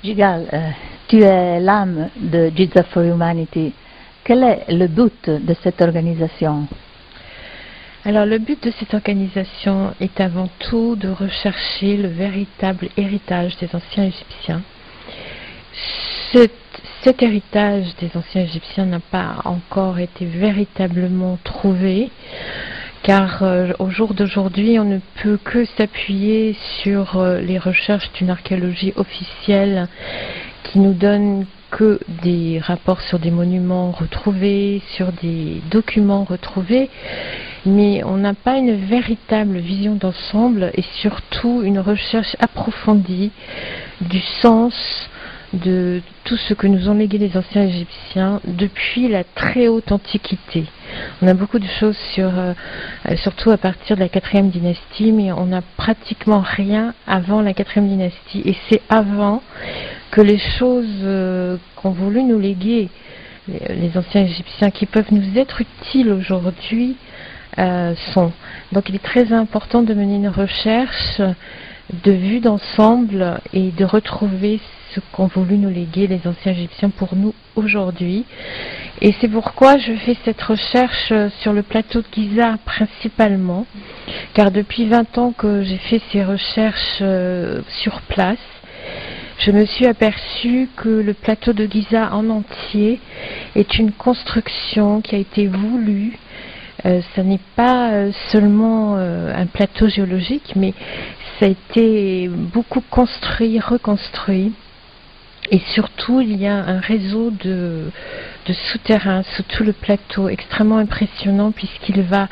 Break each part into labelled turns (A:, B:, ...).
A: Jigal, tu es l'âme de Giza for Humanity. Quel est le but de cette organisation?
B: Alors le but de cette organisation est avant tout de rechercher le véritable héritage des anciens Égyptiens. Cet héritage des anciens Égyptiens n'a pas encore été véritablement trouvé, car au jour d'aujourd'hui, on ne peut que s'appuyer sur les recherches d'une archéologie officielle qui nous donne que des rapports sur des monuments retrouvés, sur des documents retrouvés, mais on n'a pas une véritable vision d'ensemble et surtout une recherche approfondie du sens de tout ce que nous ont légué les anciens Égyptiens depuis la très haute antiquité. On a beaucoup de choses surtout à partir de la 4e dynastie, mais on n'a pratiquement rien avant la 4e dynastie. Et c'est avant que les choses qu'ont voulu nous léguer les anciens Égyptiens, qui peuvent nous être utiles aujourd'hui, sont. Donc il est très important de mener une recherche de vue d'ensemble et de retrouver ce qu'ont voulu nous léguer les anciens Égyptiens pour nous aujourd'hui. Et c'est pourquoi je fais cette recherche sur le plateau de Giza principalement, car depuis 20 ans que j'ai fait ces recherches sur place, je me suis aperçue que le plateau de Giza en entier est une construction qui a été voulue. Ça n'est pas seulement un plateau géologique, mais ça a été beaucoup construit, reconstruit. Et surtout, il y a un réseau de souterrains sous tout le plateau extrêmement impressionnant, puisqu'il va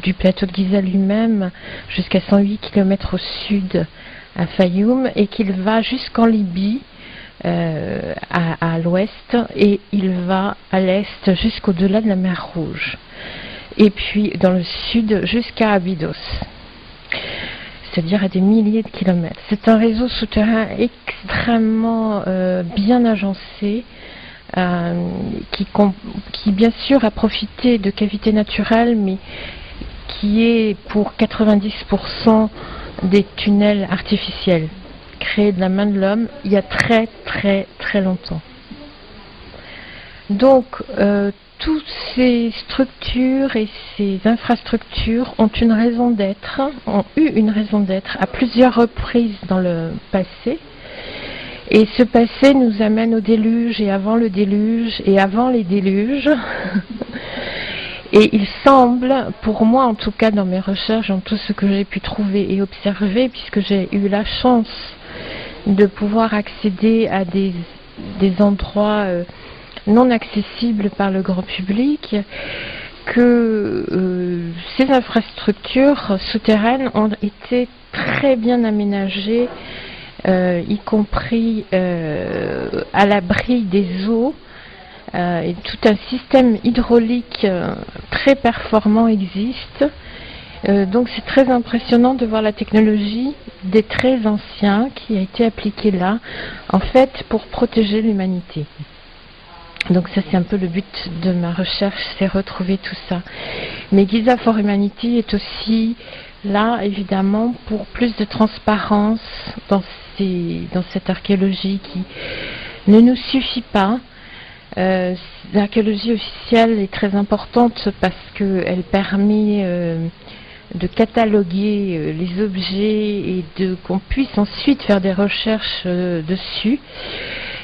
B: du plateau de Giza lui-même jusqu'à 108 km au sud à Fayoum, et qu'il va jusqu'en Libye à l'ouest, et il va à l'est jusqu'au-delà de la mer Rouge. Et puis dans le sud jusqu'à Abydos, c'est-à-dire à des milliers de kilomètres. C'est un réseau souterrain extrêmement bien agencé, qui bien sûr a profité de cavités naturelles, mais qui est pour 90% des tunnels artificiels, créés de la main de l'homme il y a très très très longtemps. Donc toutes ces structures et ces infrastructures ont une raison d'être, ont eu une raison d'être à plusieurs reprises dans le passé. Et ce passé nous amène au déluge et avant le déluge et avant les déluges. Et il semble, pour moi en tout cas dans mes recherches, dans tout ce que j'ai pu trouver et observer, puisque j'ai eu la chance de pouvoir accéder à des endroits non accessibles par le grand public, que ces infrastructures souterraines ont été très bien aménagées, y compris à l'abri des eaux, et tout un système hydraulique très performant existe. Donc c'est très impressionnant de voir la technologie des très anciens qui a été appliquée là, en fait pour protéger l'humanité. Donc ça c'est un peu le but de ma recherche, c'est retrouver tout ça. Mais Giza for Humanity est aussi là évidemment pour plus de transparence dans cette archéologie qui ne nous suffit pas. L'archéologie officielle est très importante parce qu'elle permet de cataloguer les objets et qu'on puisse ensuite faire des recherches dessus.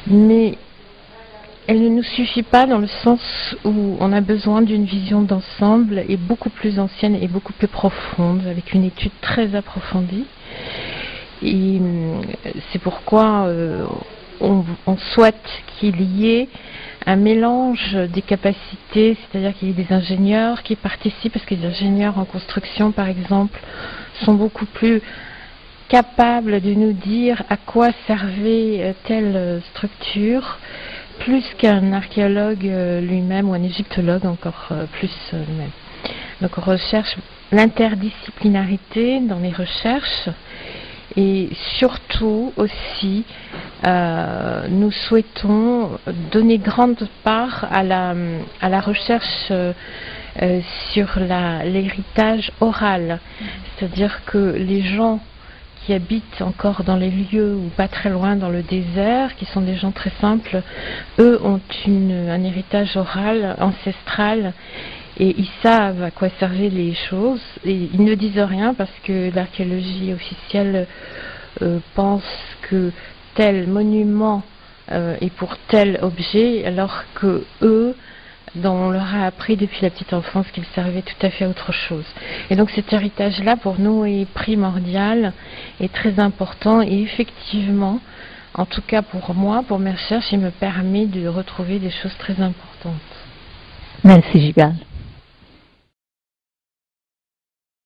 B: Mais elle ne nous suffit pas dans le sens où on a besoin d'une vision d'ensemble et beaucoup plus ancienne et beaucoup plus profonde, avec une étude très approfondie. Et c'est pourquoi on souhaite qu'il y ait un mélange des capacités, c'est-à-dire qu'il y ait des ingénieurs qui participent, parce que les ingénieurs en construction, par exemple, sont beaucoup plus capables de nous dire à quoi servait telle structure, plus qu'un archéologue lui-même ou un égyptologue encore plus lui-même. Donc on recherche l'interdisciplinarité dans les recherches et surtout aussi nous souhaitons donner grande part à la recherche sur l'héritage oral, c'est-à-dire que les gens qui habitent encore dans les lieux ou pas très loin dans le désert, qui sont des gens très simples, eux ont un héritage oral, ancestral, et ils savent à quoi servaient les choses, et ils ne disent rien parce que l'archéologie officielle pense que tel monument est pour tel objet, alors que eux, dont on leur a appris depuis la petite enfance qu'ils servaient tout à fait à autre chose. Et donc cet héritage-là, pour nous, est primordial et très important, et effectivement, en tout cas pour moi, pour mes recherches, il me permet de retrouver des choses très importantes.
A: Merci, Gigal.